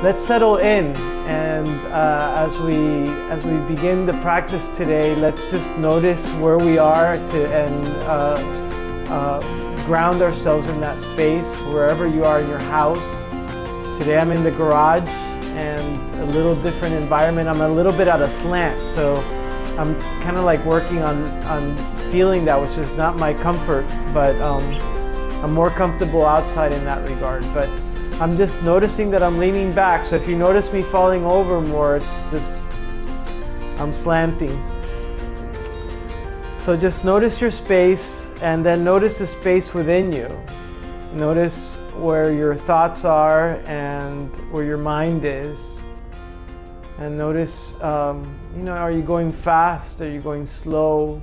let's settle in, and as we begin the practice today, let's just notice where we are and ground ourselves in that space wherever you are in your house. Today I'm in the garage and a little different environment. I'm a little bit at a slant, so I'm kind of like working on feeling that, which is not my comfort, but I'm more comfortable outside in that regard. But I'm just noticing that I'm leaning back. So if you notice me falling over more, it's just I'm slanting. So just notice your space, and then notice the space within you. Notice where your thoughts are and where your mind is. And notice, are you going fast? Are you going slow?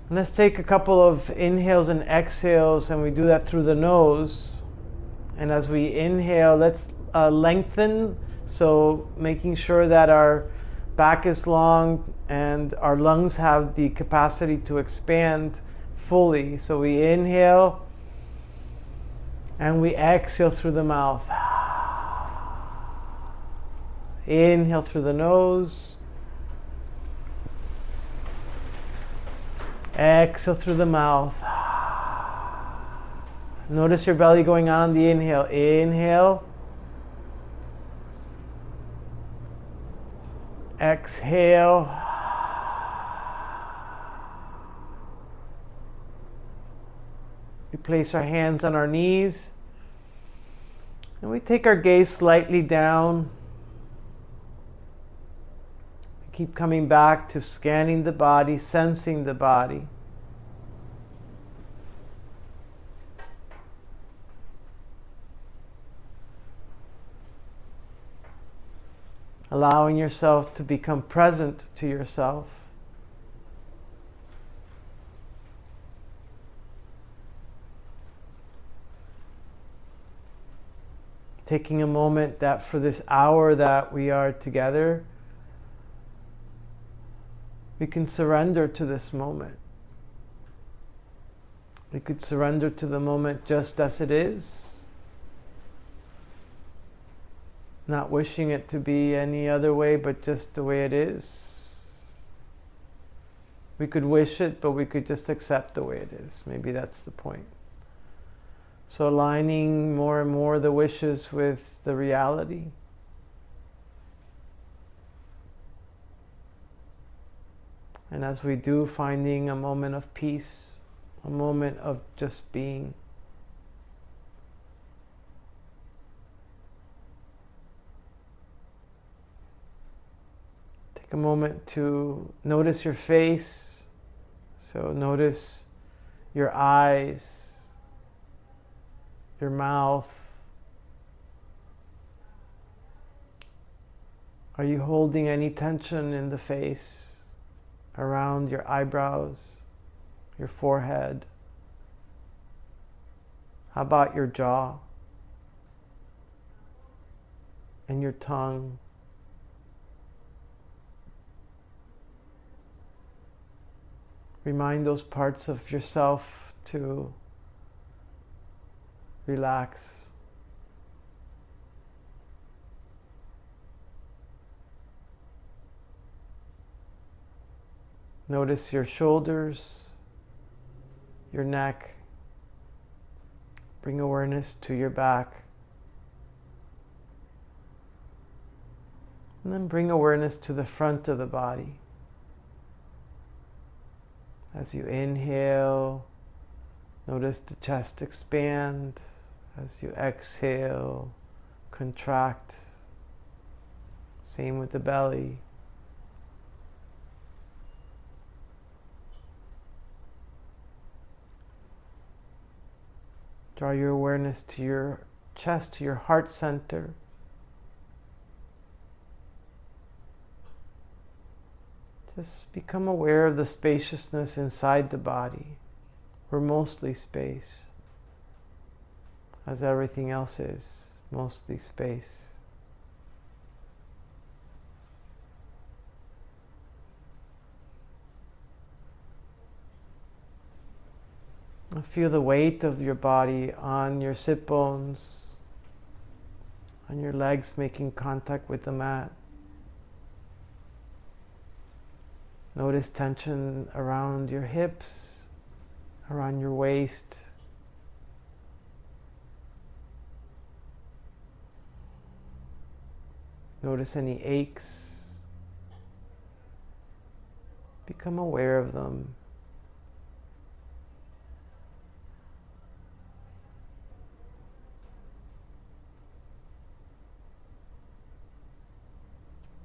And let's take a couple of inhales and exhales, and we do that through the nose. And as we inhale, let's lengthen, so making sure that our back is long and our lungs have the capacity to expand fully. So we inhale and we exhale through the mouth. Inhale through the nose. Exhale through the mouth. Notice your belly going on the inhale. Inhale. Exhale. We place our hands on our knees and we take our gaze slightly down. We keep coming back to scanning the body, sensing the body. Allowing yourself to become present to yourself. Taking a moment that for this hour that we are together, we can surrender to this moment. We could surrender to the moment just as it is. Not wishing it to be any other way, but just the way it is. We could wish it, but we could just accept the way it is. Maybe that's the point. So aligning more and more the wishes with the reality. And as we do, finding a moment of peace, a moment of just being. Take a moment to notice your face. So notice your eyes, your mouth. Are you holding any tension in the face, around your eyebrows, your forehead? How about your jaw and your tongue? Remind those parts of yourself to relax. Notice your shoulders, your neck. Bring awareness to your back. And then bring awareness to the front of the body. As you inhale, notice the chest expand. As you exhale, contract. Same with the belly. Draw your awareness to your chest, to your heart center. Just become aware of the spaciousness inside the body. We're mostly space, as everything else is, mostly space. Feel the weight of your body on your sit bones, on your legs making contact with the mat. Notice tension around your hips, around your waist. Notice any aches. Become aware of them.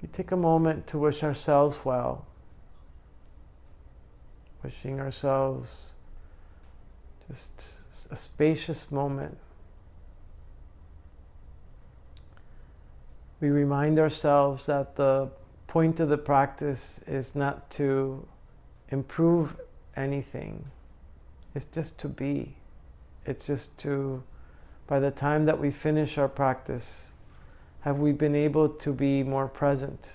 We take a moment to wish ourselves well. Wishing ourselves just a spacious moment. We remind ourselves that the point of the practice is not to improve anything. It's just to be. It's just to, by the time that we finish our practice, have we been able to be more present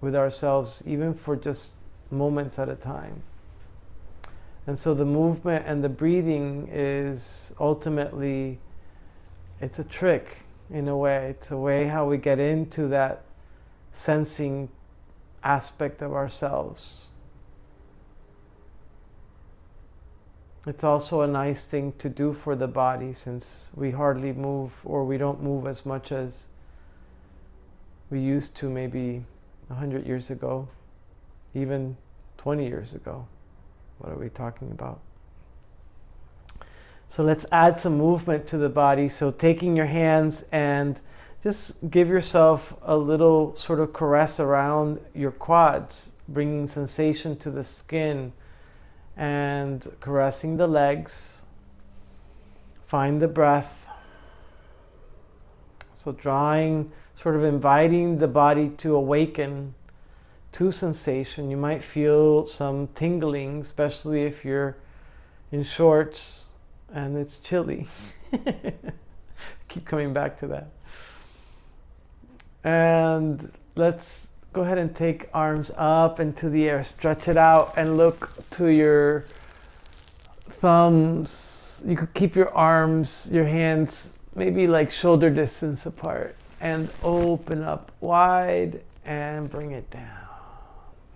with ourselves, even for just moments at a time. And so the movement and the breathing is ultimately, it's a trick in a way. It's a way how we get into that sensing aspect of ourselves. It's also a nice thing to do for the body, since we hardly move, or we don't move as much as we used to maybe 100 years ago, even 20 years ago. What are we talking about? So let's add some movement to the body. So taking your hands and just give yourself a little sort of caress around your quads, bringing sensation to the skin and caressing the legs. Find the breath. So drawing, sort of inviting the body to awaken to sensation. You might feel some tingling, especially if you're in shorts and it's chilly. Keep coming back to that. And let's go ahead and take arms up into the air. Stretch it out and look to your thumbs. You could keep your arms, your hands, maybe like shoulder distance apart, and open up wide and bring it down.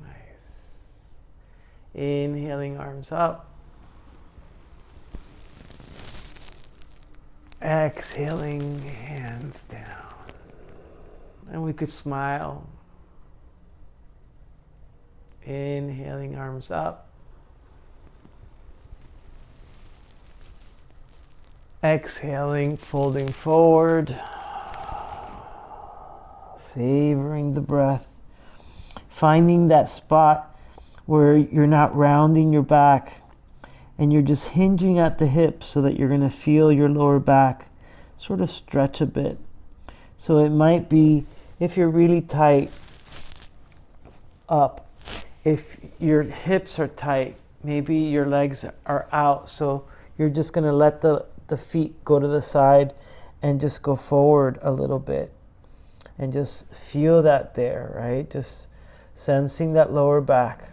Nice. Inhaling, arms up. Exhaling, hands down. And we could smile. Inhaling, arms up. Exhaling, folding forward. Savoring the breath. Finding that spot where you're not rounding your back and you're just hinging at the hips, so that you're going to feel your lower back sort of stretch a bit. So it might be, if you're really tight up, if your hips are tight, maybe your legs are out, so you're just going to let the feet go to the side and just go forward a little bit. And just feel that there, right? Just sensing that lower back.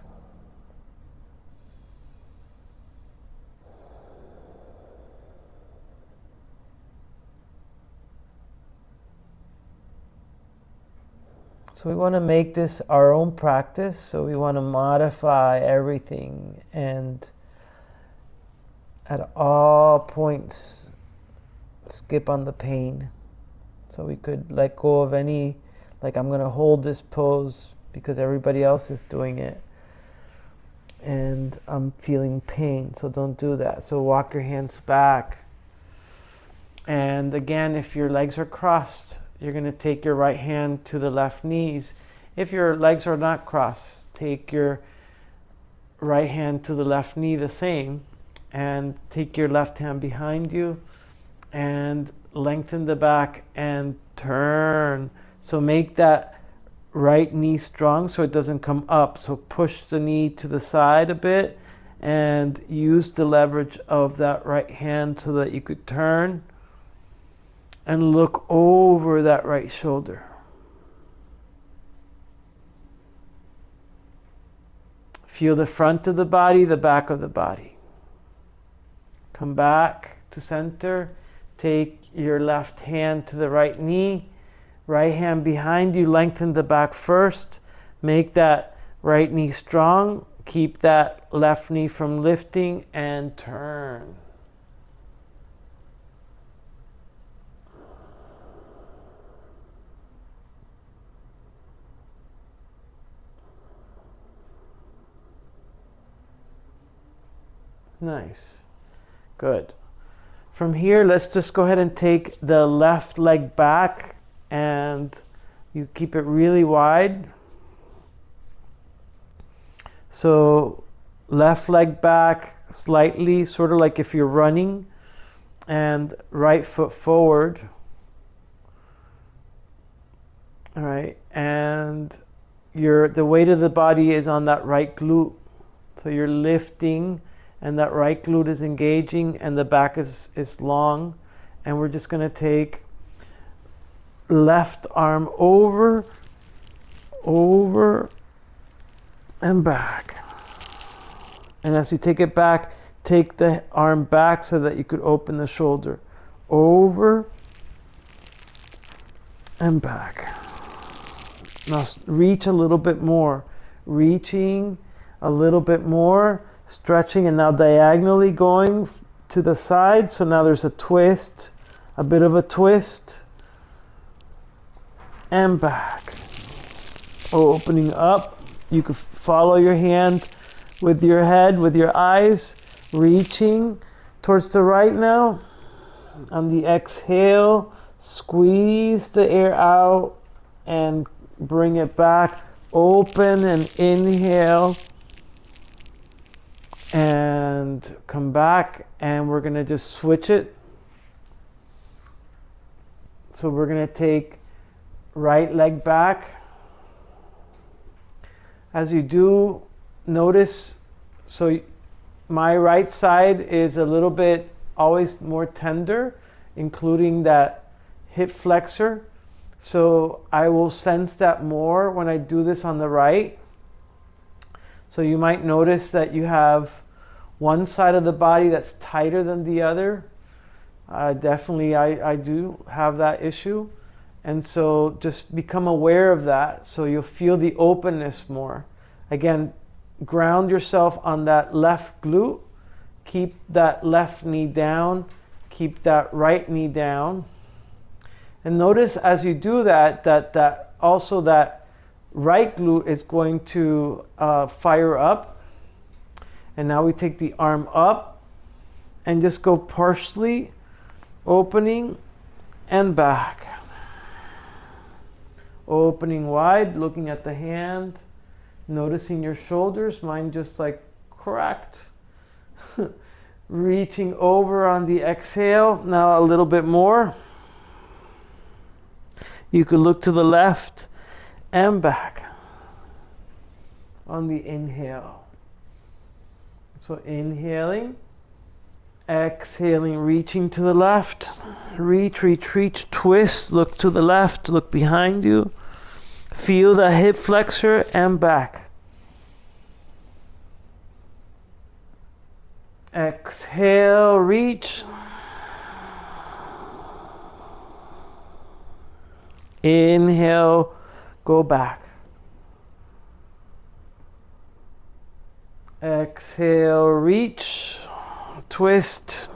So we want to make this our own practice. So we want to modify everything, and at all points skip on the pain. So we could let go of any, like, I'm going to hold this pose because everybody else is doing it and I'm feeling pain, so don't do that. So walk your hands back. And again, if your legs are crossed, you're going to take your right hand to the left knees. If your legs are not crossed, take your right hand to the left knee the same, and take your left hand behind you and lengthen the back and turn. So make that right knee strong so it doesn't come up. So push the knee to the side a bit and use the leverage of that right hand so that you could turn and look over that right shoulder. Feel the front of the body, the back of the body. Come back to center. take your left hand to the right knee, right hand behind you, lengthen the back first, make that right knee strong, keep that left knee from lifting, and turn. Nice. Good. From here, let's just go ahead and take the left leg back, and you keep it really wide. So left leg back slightly, sort of like if you're running, and right foot forward. All right, and the weight of the body is on that right glute. So you're lifting, and that right glute is engaging, and the back is long. And we're just going to take left arm over, and back. And as you take it back, take the arm back so that you could open the shoulder. Over and back. Now reach a little bit more. Reaching a little bit more. Stretching, and now diagonally going to the side. So now there's a twist, a bit of a twist, and back. Opening up. You could follow your hand with your head, with your eyes, reaching towards the right now. On the exhale, squeeze the air out and bring it back. Open and inhale. And come back, and we're going to just switch it. So we're going to take right leg back. As you do, notice, so my right side is a little bit always more tender, including that hip flexor. So I will sense that more when I do this on the right. So you might notice that you have one side of the body that's tighter than the other. Definitely I do have that issue. And so just become aware of that so you'll feel the openness more. Again, ground yourself on that left glute. Keep that left knee down. Keep that right knee down. And notice as you do that, that also that right glute is going to fire up. And now we take the arm up and just go partially opening and back. Opening wide, looking at the hand, noticing your shoulders. Mine just like cracked. Reaching over on the exhale. Now a little bit more. You could look to the left and back on the inhale. So inhaling, exhaling, reaching to the left. Reach, twist, look to the left, look behind you. Feel the hip flexor and back. Exhale, reach. Inhale, go back. Exhale, reach, twist,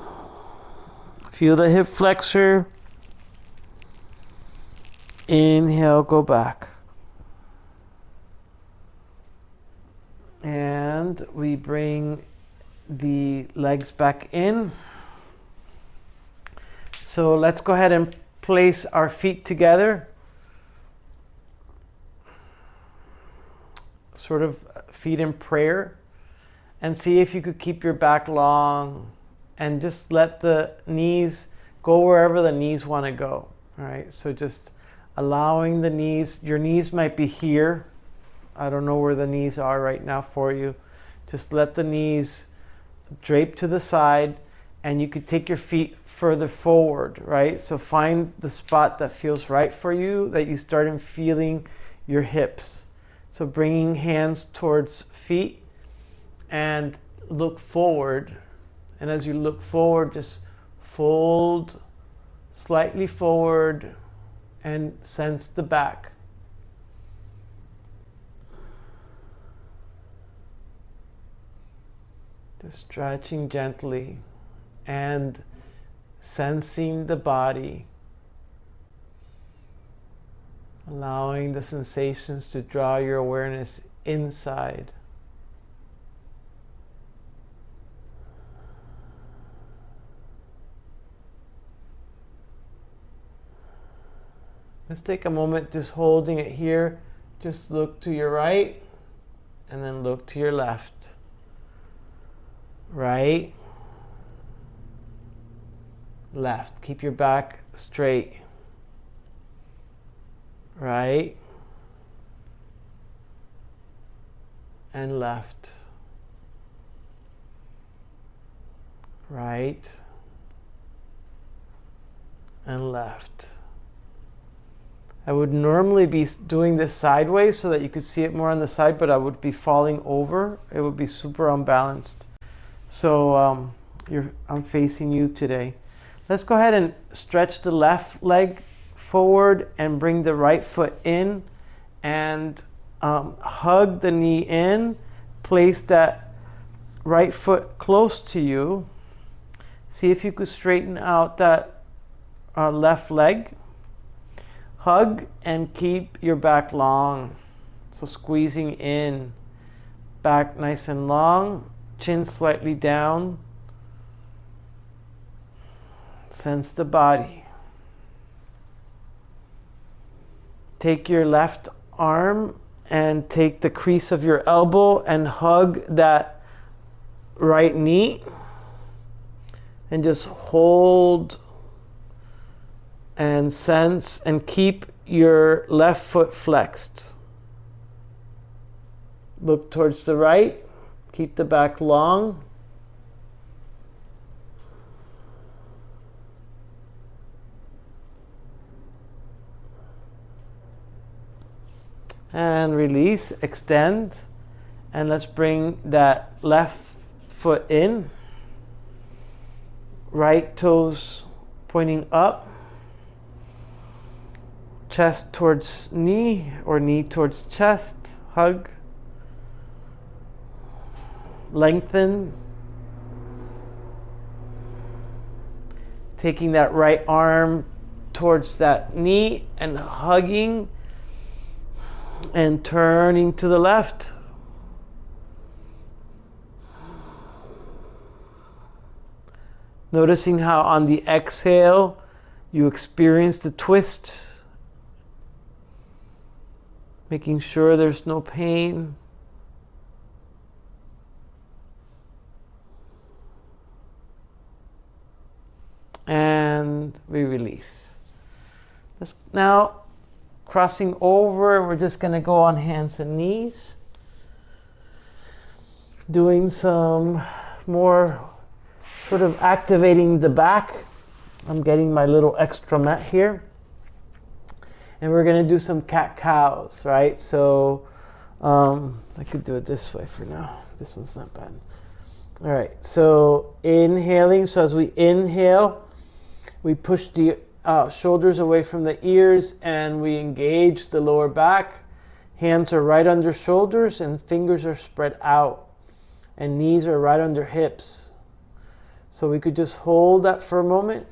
feel the hip flexor. Inhale, go back. And we bring the legs back in. So let's go ahead and place our feet together. Sort of feet in prayer. And see if you could keep your back long and just let the knees go wherever the knees want to go. All right, so just allowing the knees, your knees might be here. I don't know where the knees are right now for you. Just let the knees drape to the side, and you could take your feet further forward, right? So find the spot that feels right for you, that you start in feeling your hips. So bringing hands towards feet, and look forward. And as you look forward, just fold slightly forward, and sense the back. Just stretching gently and sensing the body, allowing the sensations to draw your awareness inside. Let's take a moment just holding it here. Just look to your right and then look to your left. Right, left. Keep your back straight. Right and left. Right and left. I would normally be doing this sideways so that you could see it more on the side, but I would be falling over. It would be super unbalanced. So I'm facing you today. Let's go ahead and stretch the left leg forward and bring the right foot in and hug the knee in. Place that right foot close to you. See if you could straighten out that left leg. Hug and keep your back long. So squeezing in, back nice and long. Chin slightly down. Sense the body. Take your left arm and take the crease of your elbow and hug that right knee. And just hold and sense and keep your left foot flexed. Look towards the right. Keep the back long. And release, extend. And let's bring that left foot in. Right toes pointing up. Chest towards knee or knee towards chest. Hug. Lengthen. Taking that right arm towards that knee and hugging and turning to the left. Noticing how on the exhale you experience the twist. Making sure there's no pain. And we release. Now, crossing over, we're just going to go on hands and knees. Doing some more sort of activating the back. I'm getting my little extra mat here. And we're going to do some cat-cows, right? So I could do it this way for now. This one's not bad. All right, so inhaling. So as we inhale, we push the shoulders away from the ears and we engage the lower back. Hands are right under shoulders and fingers are spread out. And knees are right under hips. So we could just hold that for a moment.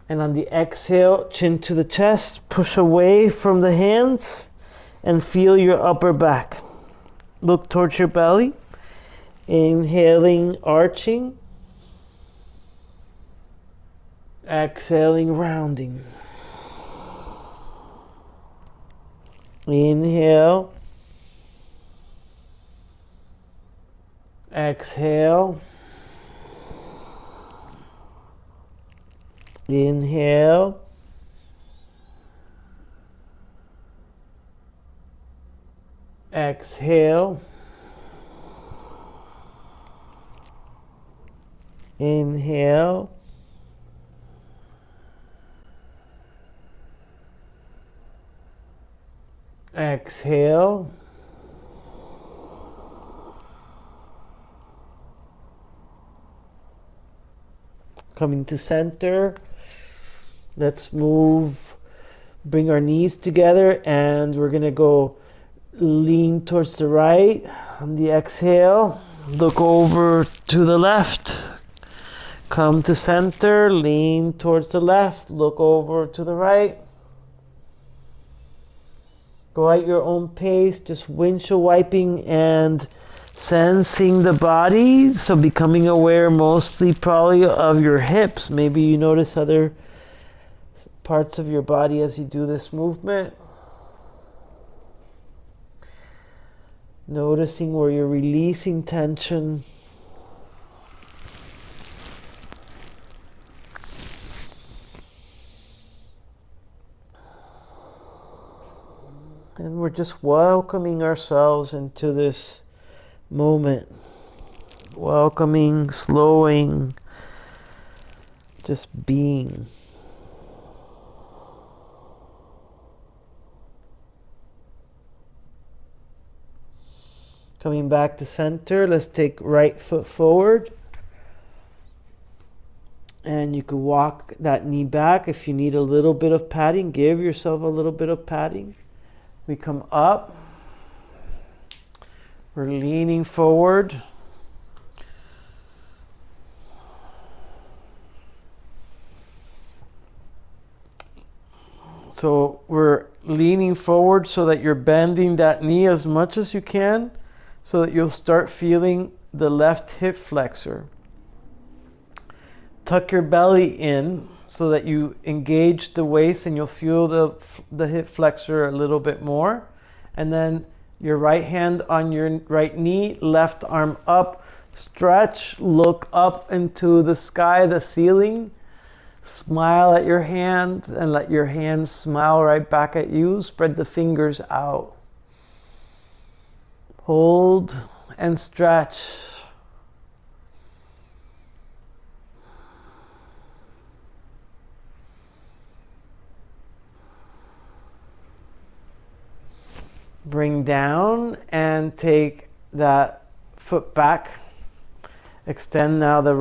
And on the exhale, chin to the chest, push away from the hands and feel your upper back. Look towards your belly. Inhaling, arching. Exhaling, rounding. Inhale. Exhale. Inhale. Exhale. Inhale. Exhale. Coming to center. Let's move, bring our knees together, and we're gonna go lean towards the right. On the exhale, look over to the left. Come to center, lean towards the left, look over to the right. Go at your own pace, just windshield wiping and sensing the body. So becoming aware mostly probably of your hips. Maybe you notice other parts of your body as you do this movement. Noticing where you're releasing tension. And we're just welcoming ourselves into this moment. Welcoming, slowing, just being. Coming back to center, let's take right foot forward. And you can walk that knee back. If you need a little bit of padding, give yourself a little bit of padding. We come up. We're leaning forward. So we're leaning forward so that you're bending that knee as much as you can, so that you'll start feeling the left hip flexor. Tuck your belly in so that you engage the waist and you'll feel the hip flexor a little bit more. And then your right hand on your right knee, left arm up, stretch, look up into the sky, the ceiling. Smile at your hand and let your hand smile right back at you. Spread the fingers out. Hold and stretch. Bring down and take that foot back. Extend now the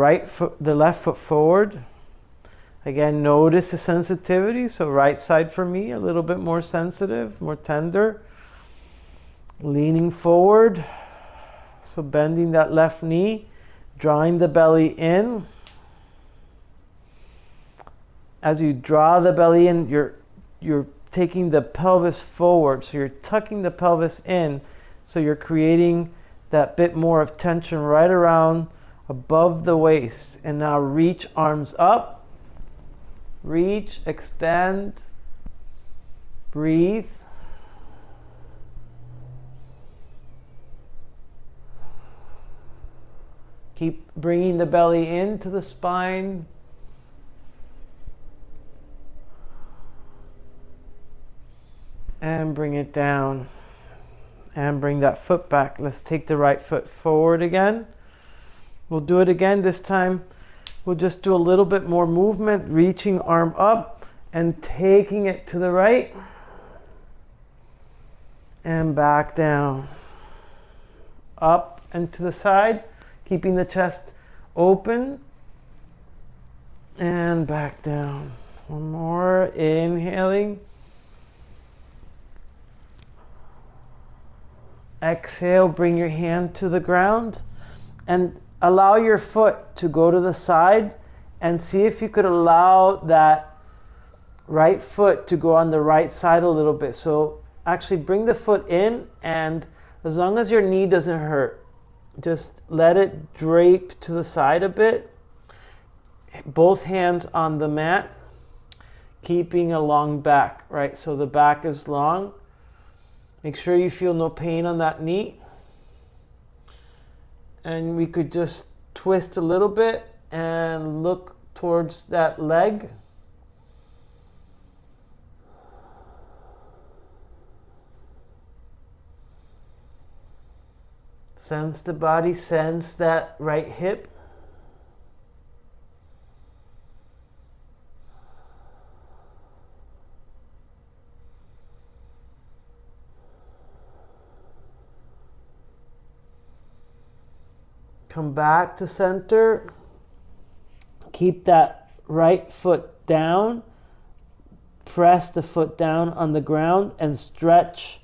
left foot forward. Again, notice the sensitivity. So right side for me, a little bit more sensitive, more tender. Leaning forward. So bending that left knee, drawing the belly in. As you draw the belly in, you're taking the pelvis forward. So you're tucking the pelvis in. So you're creating that bit more of tension right around above the waist. And now reach arms up. Reach, extend, breathe. Keep bringing the belly into the spine. And bring it down. And bring that foot back. Let's take the right foot forward again. We'll do it again this time. We'll just do a little bit more movement, reaching arm up and taking it to the right and back down. Up and to the side, keeping the chest open and back down. One more, inhaling. Exhale, bring your hand to the ground and allow your foot to go to the side and see if you could allow that right foot to go on the right side a little bit. So actually bring the foot in, and as long as your knee doesn't hurt, just let it drape to the side a bit. Both hands on the mat, keeping a long back, right? So the back is long. Make sure you feel no pain on that knee. And we could just twist a little bit and look towards that leg. Sense the body, sense that right hip. Come back to center. Keep that right foot down. Press the foot down on the ground and stretch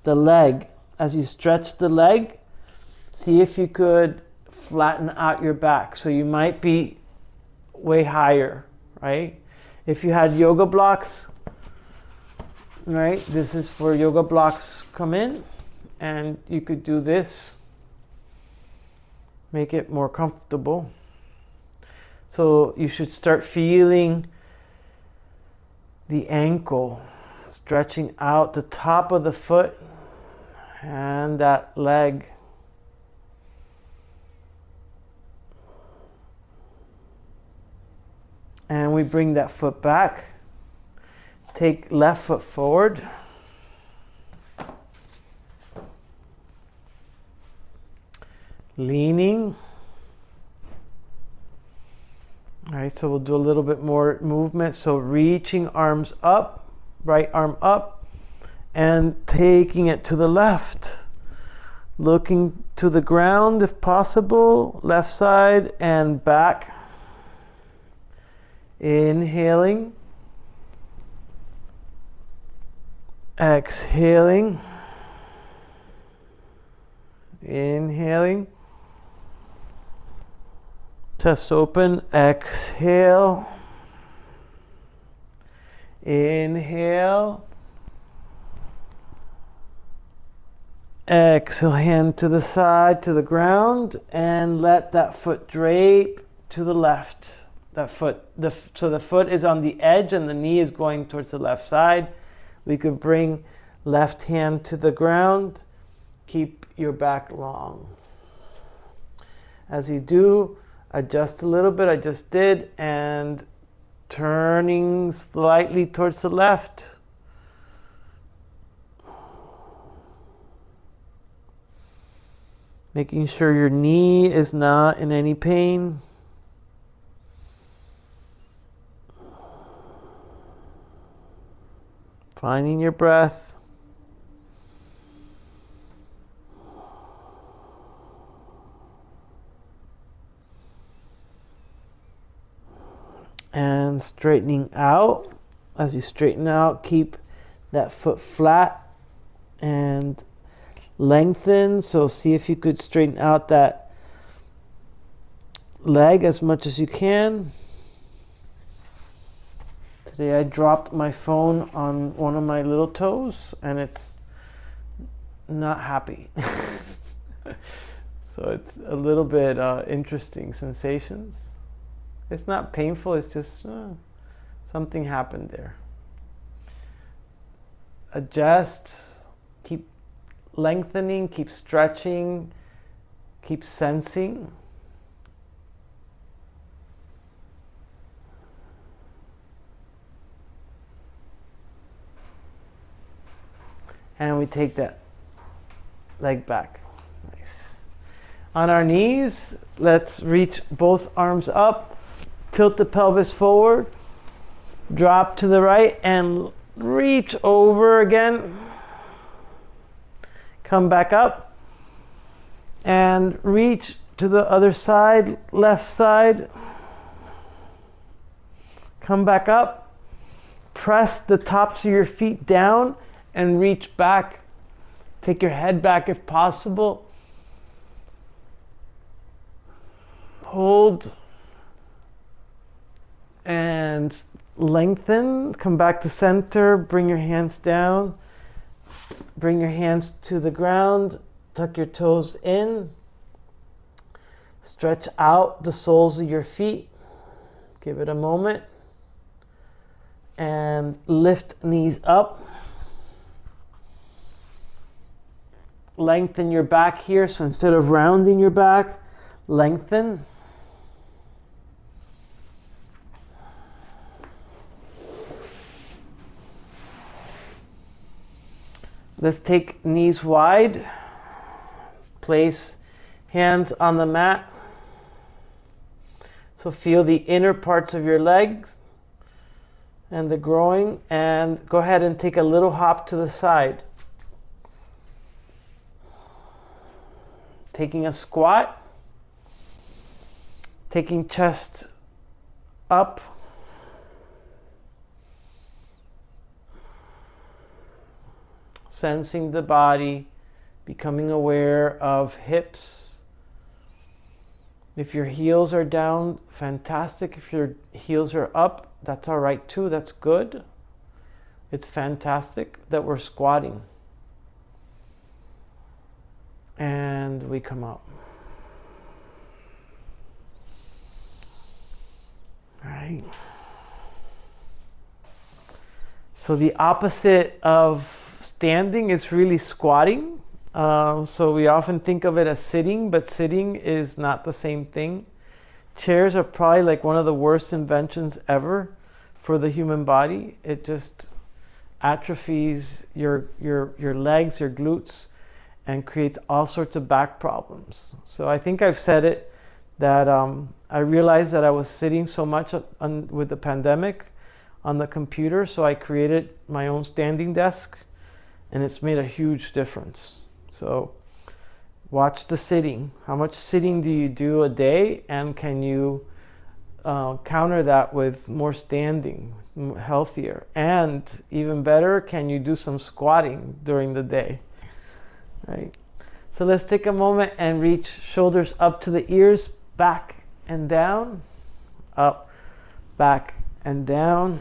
the leg. As you stretch the leg, see if you could flatten out your back. So you might be way higher, right? If you had yoga blocks, right? This is where yoga blocks come in, and you could do this. Make it more comfortable. So you should start feeling the ankle stretching out the top of the foot and that leg. And we bring that foot back. Take left foot forward. Leaning. All right, so we'll do a little bit more movement. So reaching arms up, right arm up, and taking it to the left. Looking to the ground if possible, left side and back. Inhaling. Exhaling. Inhaling. Chest open. Exhale. Inhale. Exhale, hand to the side, to the ground, and let that foot drape to the left. So the foot is on the edge and the knee is going towards the left side. We could bring left hand to the ground. Keep your back long. As you do, adjust a little bit. I just did, and turning slightly towards the left. Making sure your knee is not in any pain. Finding your breath. And straightening out. As you straighten out, keep that foot flat and lengthen. So see if you could straighten out that leg as much as you can. Today I dropped my phone on one of my little toes and it's not happy. So it's a little bit interesting sensations. It's not painful, it's just something happened there. Adjust, keep lengthening, keep stretching, keep sensing. And we take that leg back. Nice. On our knees, let's reach both arms up, tilt the pelvis forward, drop to the right, and reach over again. Come back up, and reach to the other side, left side. Come back up, press the tops of your feet down, and reach back. Take your head back if possible. Hold. And lengthen. Come back to center. Bring your hands down. Bring your hands to the ground. Tuck your toes in. Stretch out the soles of your feet. Give it a moment. And lift knees up. Lengthen your back here. So instead of rounding your back, lengthen. Let's take knees wide. Place hands on the mat. So feel the inner parts of your legs and the groin, and go ahead and take a little hop to the side. Taking a squat, taking chest up. Sensing the body, becoming aware of hips. If your heels are down, fantastic. If your heels are up, that's all right too. That's good. It's fantastic that we're squatting. And we come up. All right. So the opposite of standing is really squatting. So we often think of it as sitting, but sitting is not the same thing. Chairs are probably like one of the worst inventions ever for the human body. It just atrophies your legs, your glutes, and creates all sorts of back problems. So I think I've said it, that I realized that I was sitting so much with the pandemic on the computer, so I created my own standing desk, and it's made a huge difference. So watch the sitting. How much sitting do you do a day, and can you counter that with more standing, healthier? And even better, can you do some squatting during the day? Right. So let's take a moment and reach shoulders up to the ears, back and down, up, back and down,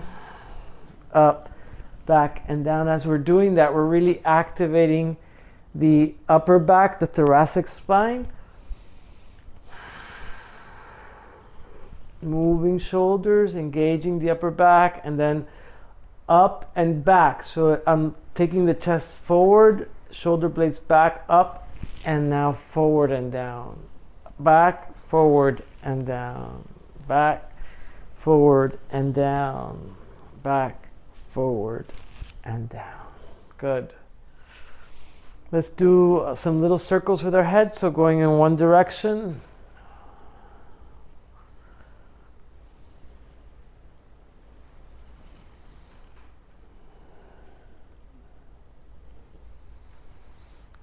up, back and down. As we're doing that, we're really activating the upper back, the thoracic spine. Moving shoulders, engaging the upper back, and then up and back. So I'm taking the chest forward, shoulder blades back, up, and now forward and down. Back, forward and down. Back, forward and down. Back, forward and down. Good. Let's do some little circles with our head. So going in one direction.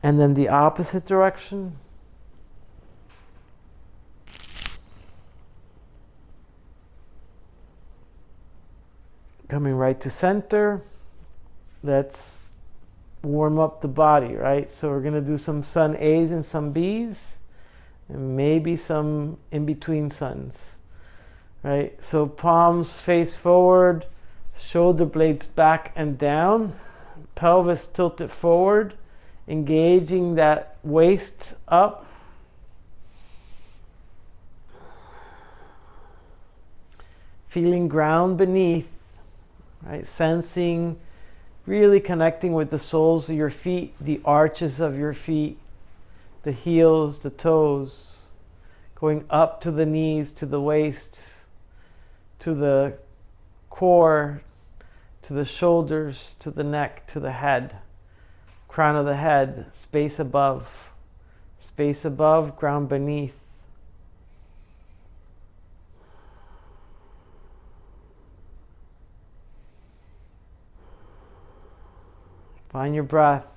And then the opposite direction. Coming right to center. Let's warm up the body, right? So we're going to do some sun A's and some B's, and maybe some in-between suns, right? So palms face forward, shoulder blades back and down, pelvis tilted forward, engaging that waist up. Feeling ground beneath, right? Sensing, really connecting with the soles of your feet, the arches of your feet, the heels, the toes, going up to the knees, to the waist, to the core, to the shoulders, to the neck, to the head. Crown of the head, space above, ground beneath. Find your breath.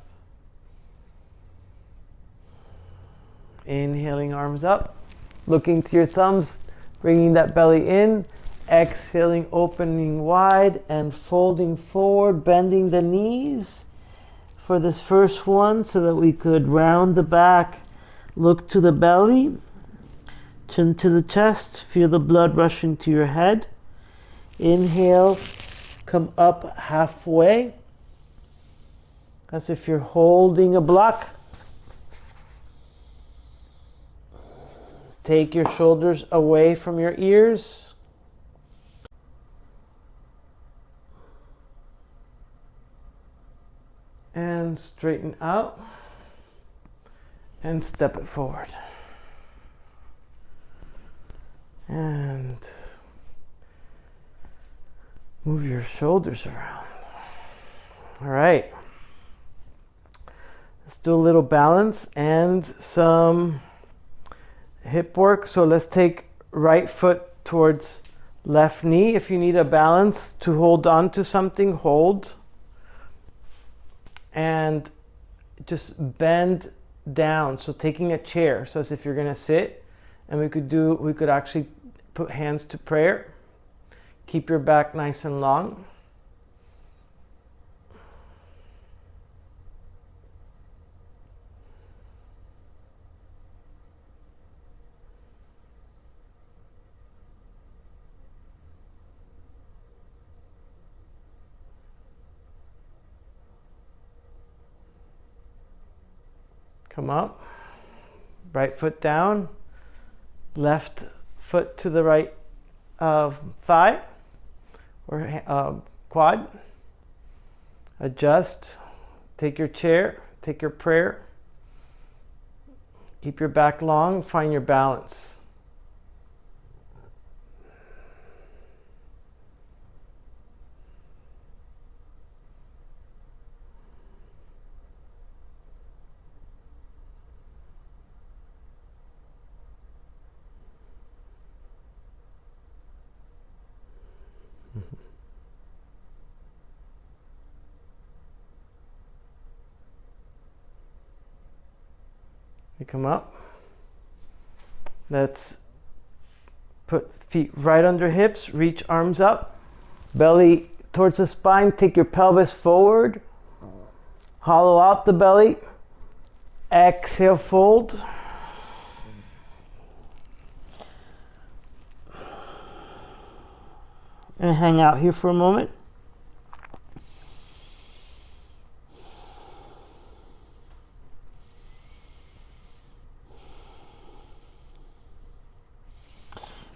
Inhaling, arms up, looking to your thumbs, bringing that belly in. Exhaling, opening wide and folding forward, bending the knees for this first one so that we could round the back, look to the belly, chin to the chest, feel the blood rushing to your head. Inhale, come up halfway, as if you're holding a block. Take your shoulders away from your ears. And straighten out and step it forward. And move your shoulders around. All right. Let's do a little balance and some hip work. So let's take right foot towards left knee. If you need a balance to hold on to something, hold. And just bend down. So taking a chair, so as if you're gonna sit, and we could actually put hands to prayer. Keep your back nice and long. Come up, right foot down, left foot to the right thigh or quad. Adjust, take your chair, take your prayer. Keep your back long, find your balance. You come up. Let's put feet right under hips, reach arms up, belly towards the spine, take your pelvis forward, hollow out the belly, exhale, fold. And hang out here for a moment.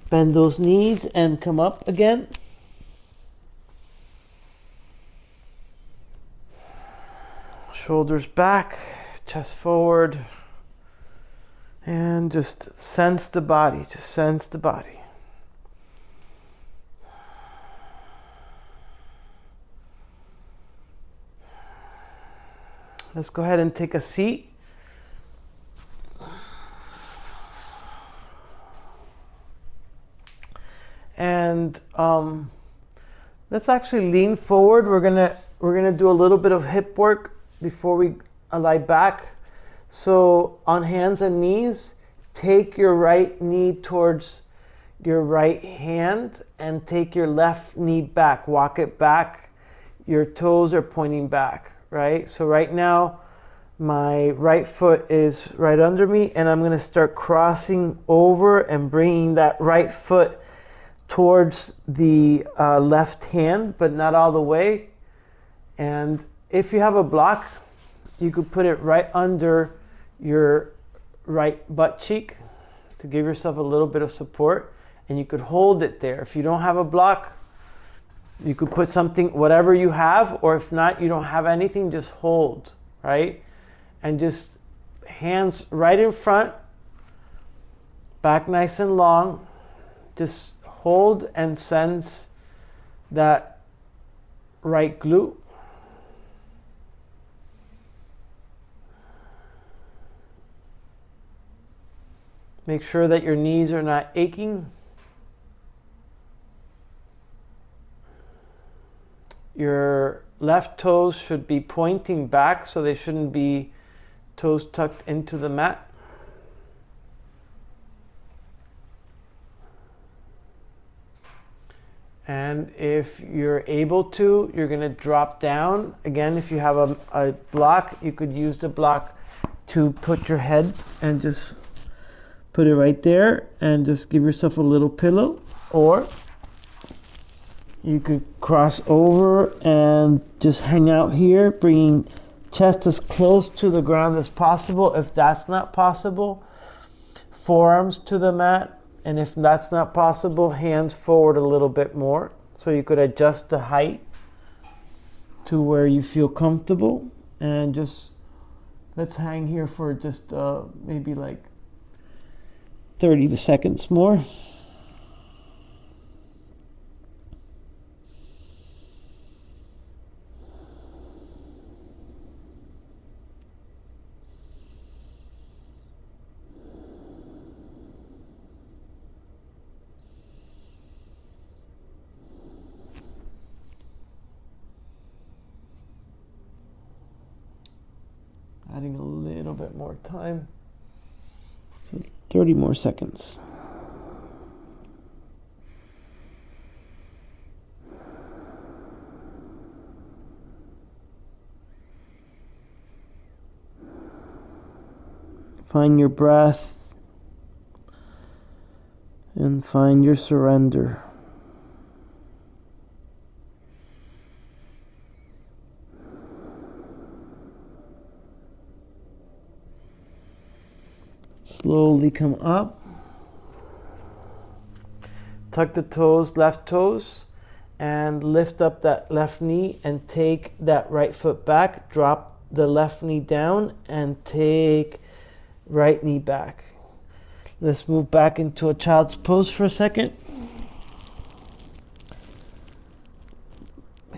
Bend those knees and come up again. Shoulders back, chest forward. And just sense the body, just sense the body. Let's go ahead and take a seat. And let's actually lean forward. We're gonna do a little bit of hip work before we lie back. So on hands and knees, take your right knee towards your right hand and take your left knee back. Walk it back. Your toes are pointing back, right? So right now, my right foot is right under me, and I'm gonna start crossing over and bringing that right foot towards the left hand, but not all the way. And if you have a block, you could put it right under your right butt cheek to give yourself a little bit of support, and you could hold it there. If you don't have a block, you could put something, whatever you have, or if not, you don't have anything, just hold, right? And just hands right in front, back nice and long. Just hold and sense that right glute. Make sure that your knees are not aching. Your left toes should be pointing back, so they shouldn't be toes tucked into the mat. And if you're able to, you're gonna drop down. Again, if you have a block, you could use the block to put your head and just put it right there and just give yourself a little pillow. Or you could cross over and just hang out here, bringing chest as close to the ground as possible. If that's not possible, forearms to the mat. And if that's not possible, hands forward a little bit more. So you could adjust the height to where you feel comfortable. And just, let's hang here for just maybe like 30 seconds more. Adding a little bit more time. So 30 more seconds. Find your breath and find your surrender. Slowly come up. Tuck the toes, left toes, and lift up that left knee and take that right foot back. Drop the left knee down and take right knee back. Let's move back into a child's pose for a second.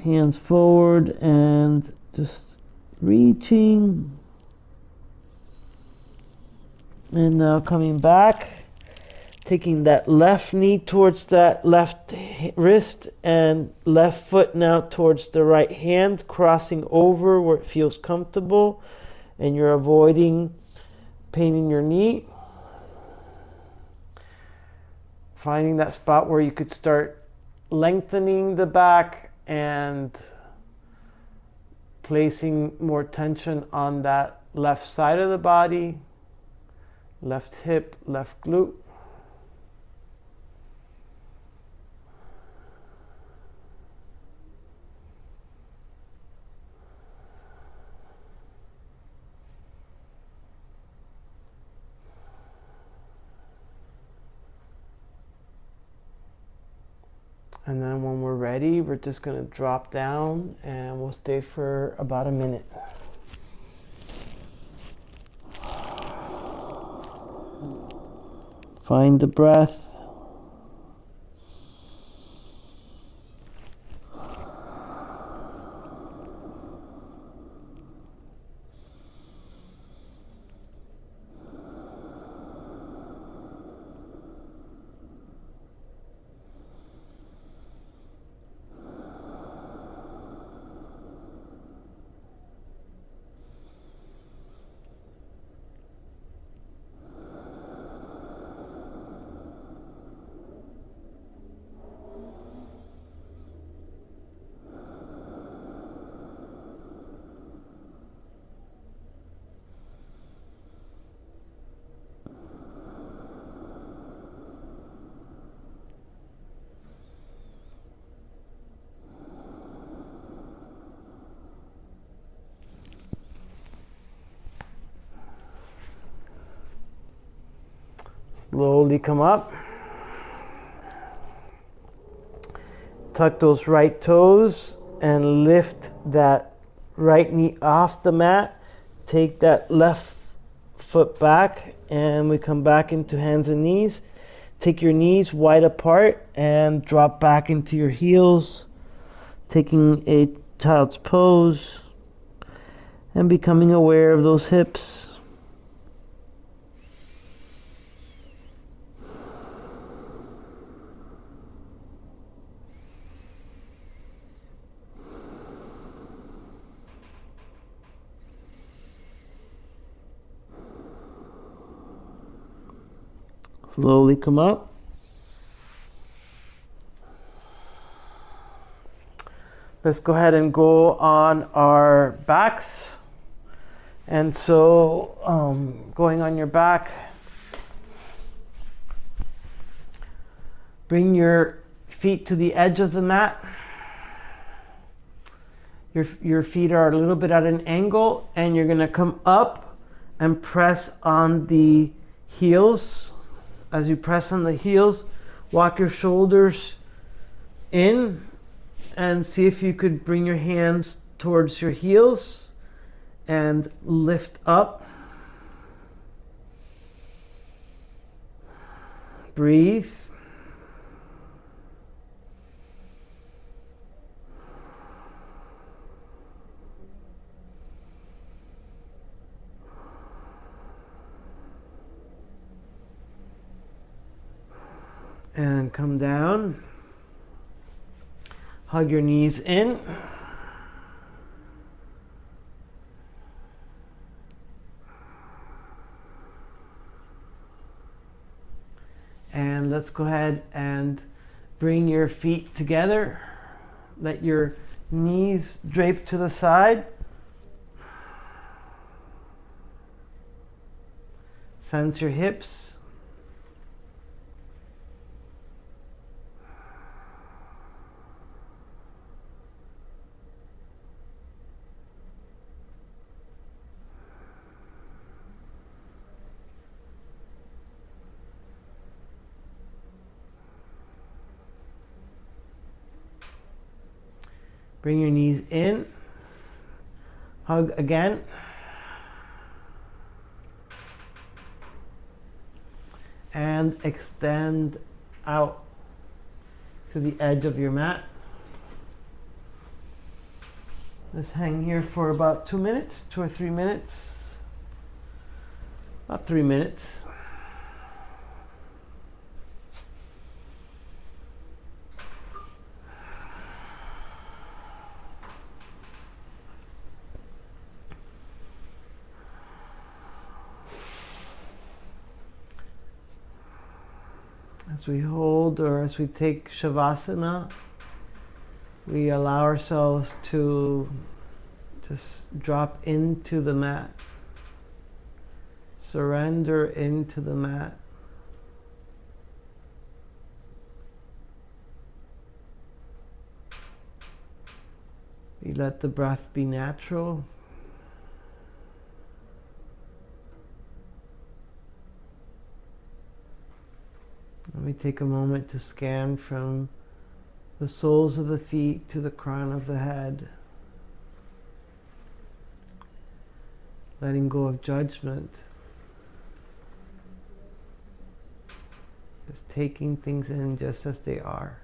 Hands forward and just reaching. And now coming back, taking that left knee towards that left wrist and left foot now towards the right hand, crossing over where it feels comfortable and you're avoiding pain in your knee. Finding that spot where you could start lengthening the back and placing more tension on that left side of the body. Left hip, left glute. And then when we're ready, we're just going to drop down and we'll stay for about a minute. Find the breath. Slowly come up. Tuck those right toes and lift that right knee off the mat. Take that left foot back and we come back into hands and knees. Take your knees wide apart and drop back into your heels, taking a child's pose and becoming aware of those hips. Slowly come up. Let's go ahead and go on our backs. And so going on your back, bring your feet to the edge of the mat. Your feet are a little bit at an angle and you're going to come up and press on the heels. As you press on the heels, walk your shoulders in and see if you could bring your hands towards your heels and lift up. Breathe. And come down. Hug your knees in. And let's go ahead and bring your feet together. Let your knees drape to the side. Sense your hips. Bring your knees in. Hug again. And extend out to the edge of your mat. Let's hang here for about 2 minutes, 2 or 3 minutes. About 3 minutes. As we hold or as we take Shavasana, we allow ourselves to just drop into the mat, surrender into the mat. We let the breath be natural. Let me take a moment to scan from the soles of the feet to the crown of the head. Letting go of judgment. Just taking things in just as they are.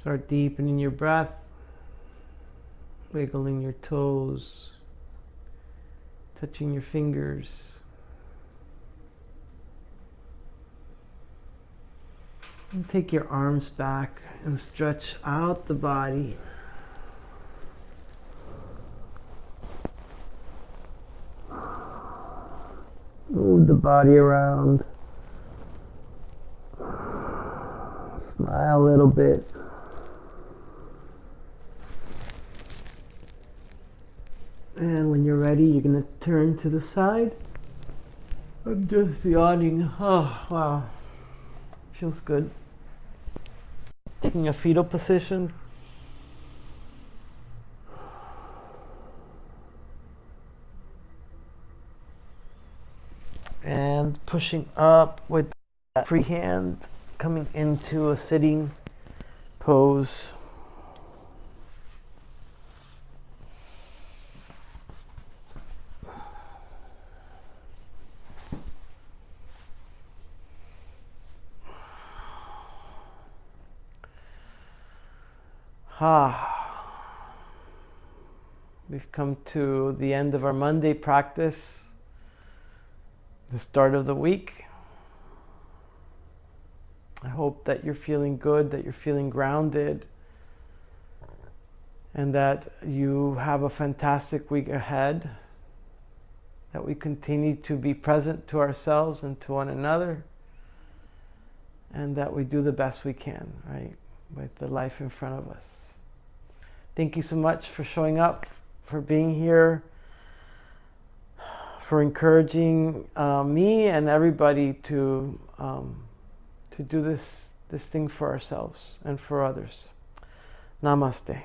Start deepening your breath, wiggling your toes, touching your fingers. And take your arms back and stretch out the body. move the body around. Smile a little bit. And when you're ready, you're going to turn to the side. I'm just yawning. Oh, wow. Feels good. Taking a fetal position. And pushing up with that free hand, coming into a sitting pose. We've come to the end of our Monday practice, the start of the week. I hope that you're feeling good, that you're feeling grounded, and that you have a fantastic week ahead, that we continue to be present to ourselves and to one another, and that we do the best we can, right, with the life in front of us. Thank you so much for showing up, for being here, for encouraging me and everybody to do this thing for ourselves and for others. Namaste.